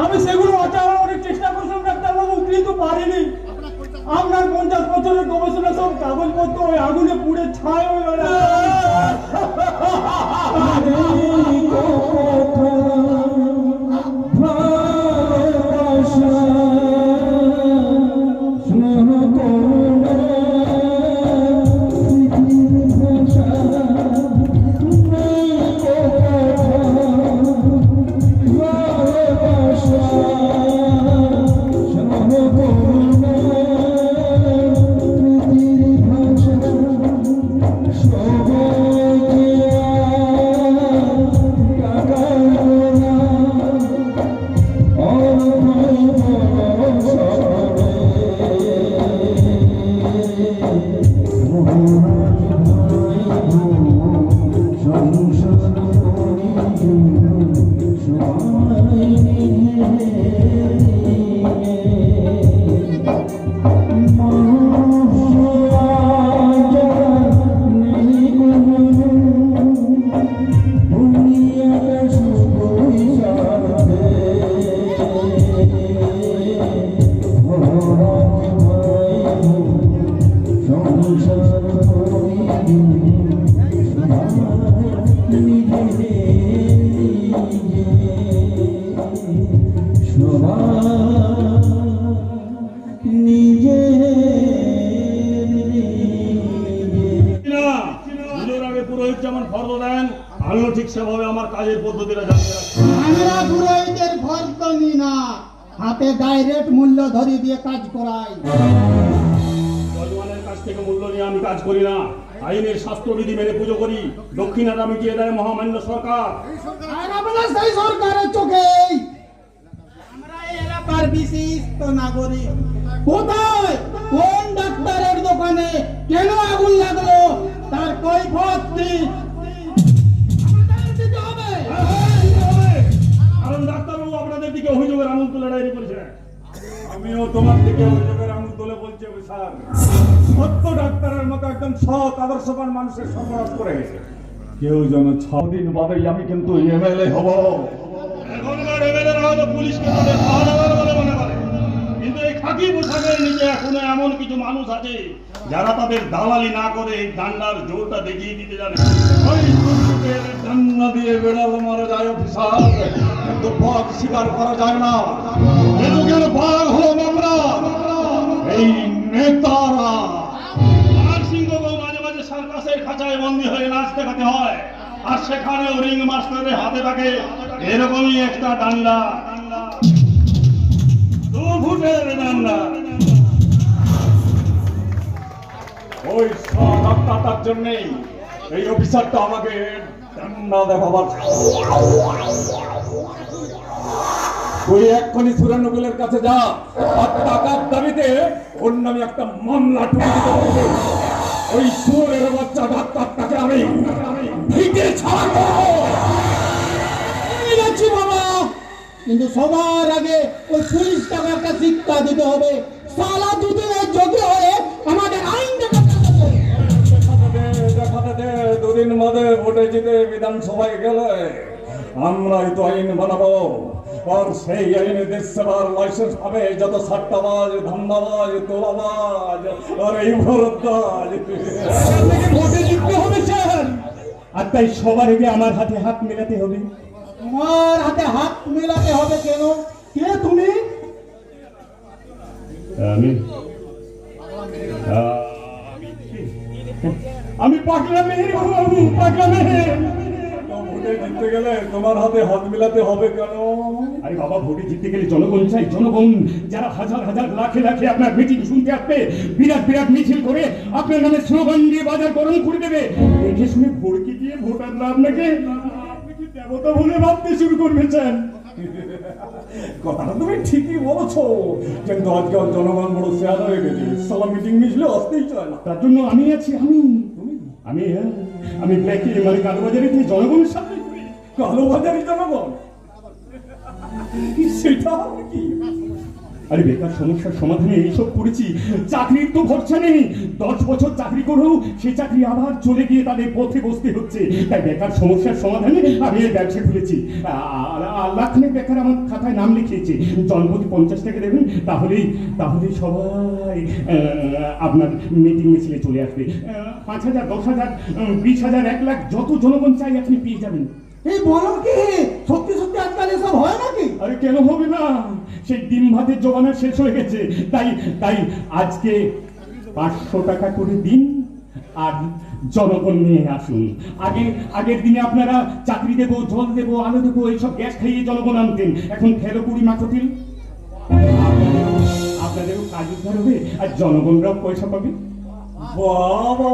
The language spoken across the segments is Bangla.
আমি সেগুলো বাঁচাবার অনেক চেষ্টা করছিলাম ডাক্তারবাবু, কিন্তু পারিনি। আপনার 50 বছরের গবেষণা সব কাগজপত্র ওই আগুনে পুড়ে ছাই হয়ে গেল। যেমন ফর্দ দেন, আমিও ঠিক সেভাবে আমার কাজের পদ্ধতিটা জানিয়ে রাখছি। আমরা পুরোহিতের ফর্দ নিই না, হাতে ডাইরেক্ট মূল্য ধরে দিয়ে কাজ করাই। যজমানের কাছ থেকে মূল্য নিয়ে আমি কাজ করি না, আইনের শাস্ত্রবিধি মেনে পুজো করি। দক্ষিণাটা মিটিয়ে দেয় মহামান্য সরকার। আর আমরা সেই সরকারের চোখেই আমরা এই এলাকার বিশিষ্ট নাগরিক। কোথায় কোন ডাক্তারের দোকানে কেন আগুন লাগলো তার কৈফিয়ত কি আমাদের দিতে হবে। কারণ ডাক্তারবাবু আপনাদের দিকে অভিযোগের আঙুল তুলে ডায়েরি করেছেন। আমিও তোমার দিকে অভিযোগের আঙুল তুলে বলছি স্যার, সত্য ডাক্তারের মতো একদম সৎ আদর্শবান মানুষের সমাজ করে গেছে। কেউ যেন 6 দিন বাদেই আমি কিন্তু এমএলএ হব। এখনকার এমএলএ হয়তো পুলিশকে তাদের পাহারাদার বলে মনে করে, কিন্তু এই খাকি পোশাকের নিচে এখনো এমন কিছু মানুষ আছে যারা তাদের দালালি না করে এই ডান্ডার জোরটা দেখিয়ে দিতে জানে। ওই দুর্যোগের ডান্ডা দিয়ে বেড়াল মারা যায় অফিসার, কিন্তু বাঘ শিকার করা যায় না। এ যুগের বাঘ হলাম আমরা, এই নেতারা। আর সিংহকেও মাঝে মাঝে সার্কাসের খাঁচায় বন্দী হয়ে নাচ দেখাতে হয়, আর সেখানেও রিং মাস্টারের হাতে থাকে এরকমই একটা ডান্ডা, 2 ফুটের ডান্ডা। ওই ডাক্তারটার জন্যই এই অফিসারটা আমাকে ডান্ডা দেখাবার। তুই এক্ষুনি সুরেন্দ্রকুলের কাছে যা, আর টাকার দাবিতে ওর নামে একটা মামলা টুকে দিতে হবে। ওই চোরের বাচ্চা ডাক্তারটাকে আমি ভিটে ছাড়বো। বাবা, কিন্তু সবার আগে ওই পুলিশটাকে একটা শিক্ষা দিতে হবে। সালা দুদিনের যোগ্য হয়ে আমাদের আইন দেখাতে দে। 2 দিন বাদে ভোটে জিতে বিধানসভায় গেলে আমরাই তো আইন বানাবো, আর সেই আইনে দেশ সেবার লাইসেন্স পাবে যত সাট্টাবাজ, ধান্দাবাজ, তোলাবাজ আর এই ভরদ্দাজ। ভোটে জিততে হবে স্যার, আর তাই সবার আগে আমার হাতে হাত মেলাতে হবে। তোমার হাতে হাত মেলাতে হবে কেন? কে তুমি? আমি পাগলা মেহের বাবু, পাগলা মেহের। ভোটে জিততে গেলে তোমার হাতে হাত মিলাতে হবে কেন? আরে বাবা, ভোটে জিততে গেলে জনগণ চাই, জনগণ, যারা হাজার হাজার লাখে লাখে আপনার মিটিং শুনতে আসবে, বিরাট বিরাট মিছিল করে আপনার নামে স্লোগান দিয়ে বাজার গরম করে দেবে। দেখে শুনে ভোটকে দিয়ে ভোটাররা আপনাকে দেবতা বলে ভাবতে শুরু করবেছেন। কথাটা তুমি ঠিকই বলছো, কিন্তু আজকাল জনগণ বড় শেয়ার হয়ে গেছে, সালা মিটিং মিছিলে আসতেই চায় না। তার জন্য আমি আছি, আমি ব্ল্যাকি মানে কালোবাজারি দিয়ে জনগণের সাথে কালোবাজারি জনগণ, সেটা কি? আরে বেকার সমস্যার সমাধানে এইসব করেছি, চাকরির তো ভরসা নেই। 10 বছর চাকরি করেও সেই চাকরি আবার চলে গিয়ে তাদের পথে বসতে হচ্ছে। তাই বেকার সমস্যার সমাধানে আমি এই ব্যবসা খুলেছি। লাখখানেক বেকার আমার খাতায় নাম লিখিয়েছে। জনপ্রতি 50 টাকা দেবেন, তাহলেই সবাই আপনার মিটিং মিছিলে চলে আসবে। 5,000, 10,000, 20,000, 1 লাখ যত জনগণ চাই আপনি পেয়ে যাবেন। এই বলো কি সত্যি সত্যি আজকাল এসব হয় নাকি? আরে কেন হবে না, সেই ডিম ভাতের জমানা শেষ হয়ে গেছে। তাই আজকে 500 টাকা করে দিন আর জনগণ নিয়ে আসুন। আগের দিনে আপনারা চাকরি দেবো, জল দেবো, আলো দেবো, এইসব গ্যাস খাইয়ে জনগণ আনতেন। এখন খেলো পুরি মাখতিল, আপনাদেরও কাজ উদ্ধার হবে আর জনগণরাও পয়সা পাবে। বাবা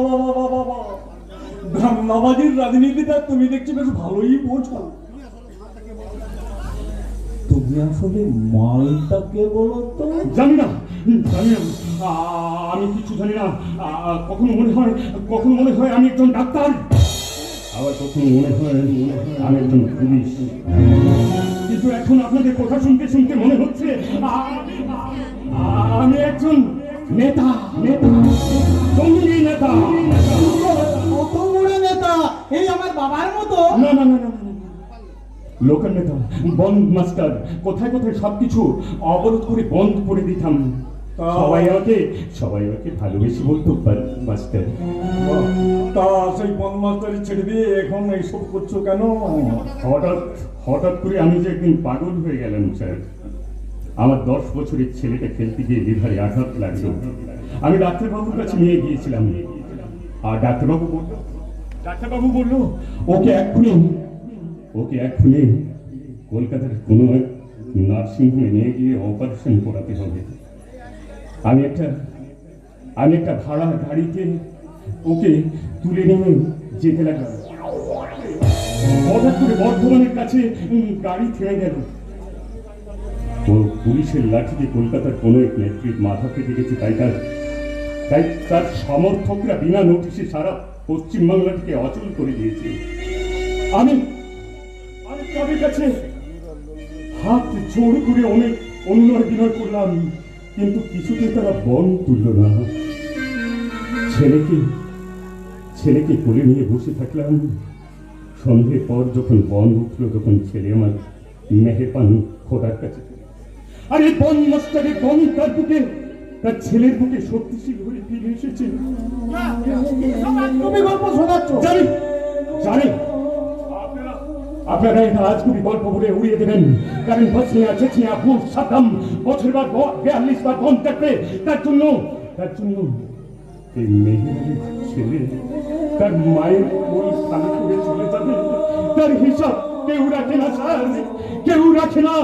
ধান্দাবাজির রাজনীতিটা তুমি দেখছি বেশ ভালোই বোঝো। তুমি আসলে মালটাকে বলো তো? জানি না। আমি কিছু জানি না। কখনো মনে হয় আমি একজন ডাক্তার, আবার কখনো মনে হয় আমি একজন পুলিশ। কিন্তু এখন আপনাদের কথা শুনতে মনে হচ্ছে আমি একজন নেতা, জঙ্গি নেতা। কত বড় নেতা! এই আমার বাবার মতো। না, লোকাল নেতা, বন্ধ মাস্টার। কোথায় সবকিছু অবরোধ করে বন্ধ করে দিতাম। সবাই আমাকে ভালোবেসে বলতো মাস্টার। তা সেই বনমাস্টারি ছেড়ে দিয়ে এখন এইসব করছো কেন? হঠাৎ করে আমি যে একদিন পাগল হয়ে গেলাম স্যার। আমার 10 বছরের ছেলেটা খেলতে গিয়ে লিভারে আঘাত লাগলো। আমি ডাক্তারবাবুর কাছে নিয়ে গিয়েছিলাম। আর ডাক্তারবাবু বললো ওকে এক্ষুনি কলকাতার কোনো এক নার্সিংহোমে নিয়ে গিয়ে অপারেশন করাতে হবে। আমি একটা ভাড়া গাড়িতে ওকে তুলে নিয়ে যেতে লাগলাম। হঠাৎ করে বর্ধমানের কাছে গাড়ি থেমে গেল। ও পুলিশের লাঠিতে কলকাতার কোনো এক নেত্রীর মাথা কেটে গেছে। তাই তার সমর্থকরা বিনা নোটিশে সারা পশ্চিমবাংলাটাকে অচল করে দিয়েছে। আমি তাদের কাছে হাত জোড় করে অনেক অনুনয় বিনয় করলাম, কিন্তু কিছুতে তারা বন তুলল না। ছেলেকে কোলে নিয়ে বসে থাকলাম। সন্ধ্যের পর যখন বন উঠলো, তখন ছেলে আমার মেহেরবান খোদার কাছে। আর এই বন মাস্টারের বন তার ছেলের বুকে শক্তিশীল হয়ে ফিরে এসেছে। তুমি গল্প শোনাচ্ছ? জানি আপনারা এটা আজগুবি গল্প বলে উড়িয়ে দেবেন। কারণ বসনিয়া, চেচনিয়া, বুশ, সাদ্দাম বছর বার 42 বার বন্ধ থাকবে। তার জন্য এই মেহেরালির ছেলে তার মায়ের কোল খালি করে চলে যাবে। তার হিসাব কেউ রাখে না স্যার, কেউ রাখে না।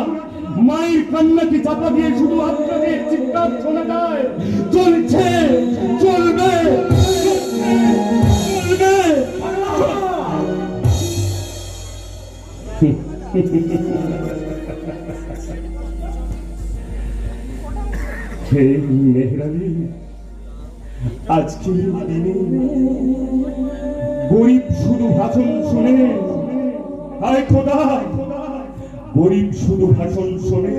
মায়ের কান্নাকে চাপা দিয়ে শুধু আপনাদের চিৎকার শোনা যায়, চলছে, চলবে। হে মেহেরালি, আজকে দিনে গরিব শুধু ভাষণ শুনে, হায় খোদা, গরিব শুধু ভাষণ শোনে,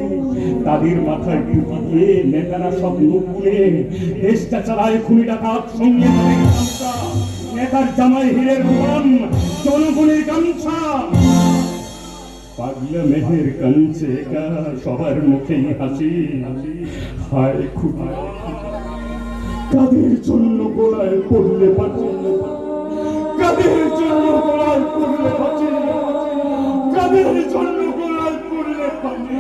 তাদের মাথায় টুপি দিয়ে নেতারা সব নুপুরে দেশটা চালায় খুনি ডাকাত, সঙ্গে তাদের গামছা, নেতার জামাই হীরের রুমাল, জনগণের গামছা। পাগলা মেহের কাঞ্চে সবার মুখেই হাসি, হায় খুদা, কাদের জন্য গোলায় পড়লে বাঁচে, কাদের জন্য গোলায় পড়লে বাঁচে, কাদের জন্য গোলায় পড়লে বাঁচে।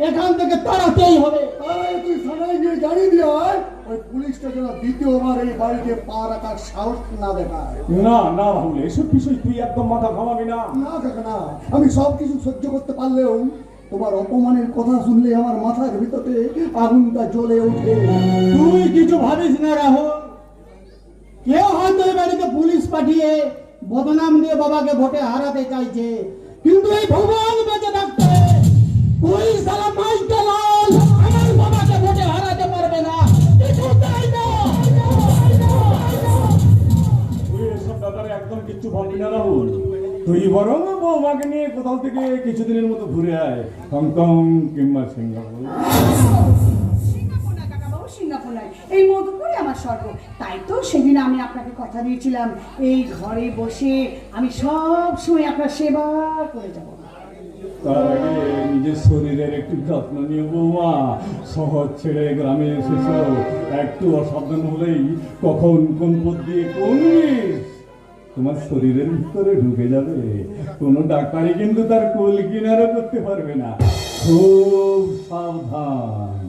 এখান থেকে তাড়াতেই হবে। তুই থানায় গিয়ে জানিয়ে দিয়ে ওই পুলিশটা যেন দ্বিতীয়বার এই বাড়িতে পা রাখার সাহস না দেখায়। না রাহুল, এসব বিষয় তুই একদম মাথা ঘামাবি না। না কাকা না, আমি সব কিছু সহ্য করতে পারলেও তোমার অপমানের কথা শুনলে আমার মাথার ভিতরে আগুনটা জ্বলে ওঠে। তুই কিছু ভাবিস না রাহুল, কেউ হয়তো এই বাড়িতে পুলিশ পাঠিয়ে বদনাম দিয়ে বাবাকে ভোটে হারাতে চাইছে, কিন্তু এই ভুবন বেঁচে থাকতে ওই সালা মাইকেল আমার বাবাকে ভোটে হারাতে পারবে না। কিছুতেই না। তুই এসব ব্যাপারে একদম কিচ্ছু ভাববি না রাহুল। তুই বরং বৌমাকে নিয়ে কোথাও থেকে কিছুদিনের মতো ঘুরে আয়, হংকং কিংবা সিঙ্গাপুর। সিঙ্গাপুর না কাকাবাবু, সিঙ্গাপুর নয়, এই মধুপুরে আমার স্বর্গ। তাই তো সেদিন আমি আপনাকে কথা দিয়েছিলাম এই ঘরে বসে আমি সব সময় আপনার সেবা করে যাব। তার আগে নিজের শরীরের একটু যত্ন নিয়ে বৌমা। শহর ছেড়ে গ্রামে এসেছ, একটু অসাবধান হলেই কখন কোন পথ দিয়ে কোন বিষ তোমার শরীরের ভিতরে ঢুকে যাবে। কোনো ডাক্তারই কিন্তু তার কুল কিনারও করতে পারবে না। খুব সাবধান।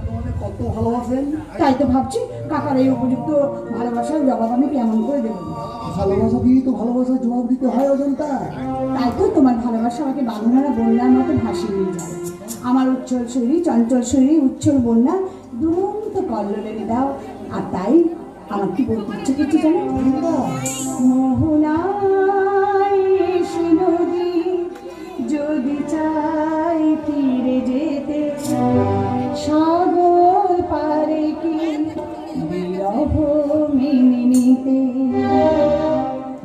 তোমাদের কত ভালোবাসেন। তাই তো ভাবছি কাকার এই উপযুক্ত ভালোবাসার জবাব আমি কেমন করে দেবো। ভালোবাসা দিয়ে তো ভালোবাসার জবাব দিতে হয় অজন্তা। তাই তো তোমার ভালোবাসা আমাকে বাঁধনারা বন্যার মতো ভাসিয়ে নিয়ে যায়। আমার উচ্ছল শরীর, চঞ্চল শরীর, উচ্ছল বন্যা দুরন্ত কল্লোলে দাও। আর তাই আমার কি বলতে ইচ্ছে করছে জানো? মোহনায় এসে নদী যদি চাই ফিরে যেতে, সাগর পারে কি বিরহ মেনে নিতে,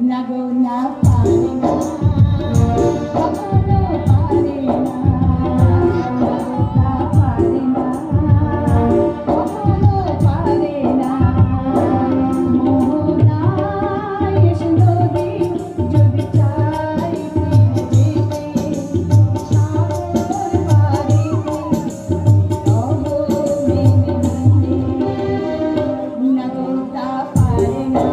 না গো না পারে না, কখনো পারে না, না পারে না, কখনো পারে না। মোহনায় এসে নদী যদি চাই ফিরে যেতে, সাগর পারে বিরহ মেনে নিতে, না গো তা পারে না,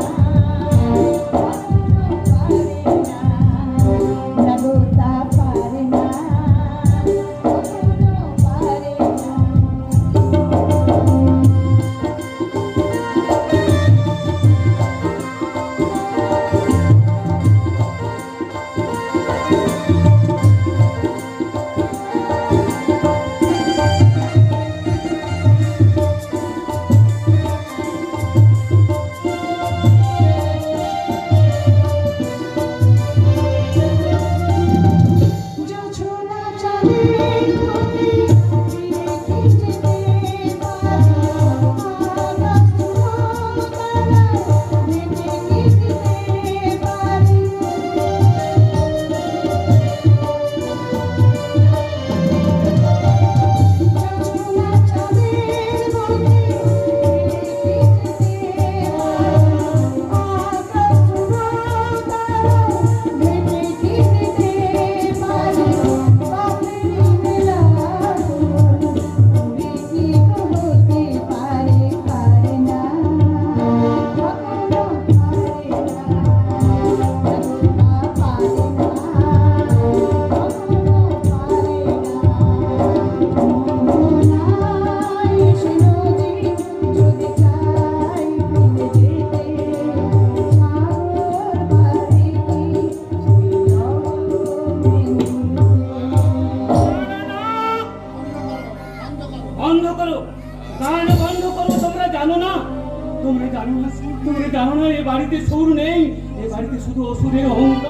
বন্ধ করো, গান বন্ধ করো। তোমরা জানো না, তোমরা জানো না, তোমরা জানো না এ বাড়িতে সুর নেই, এ বাড়িতে শুধু অসুরের অহংকার।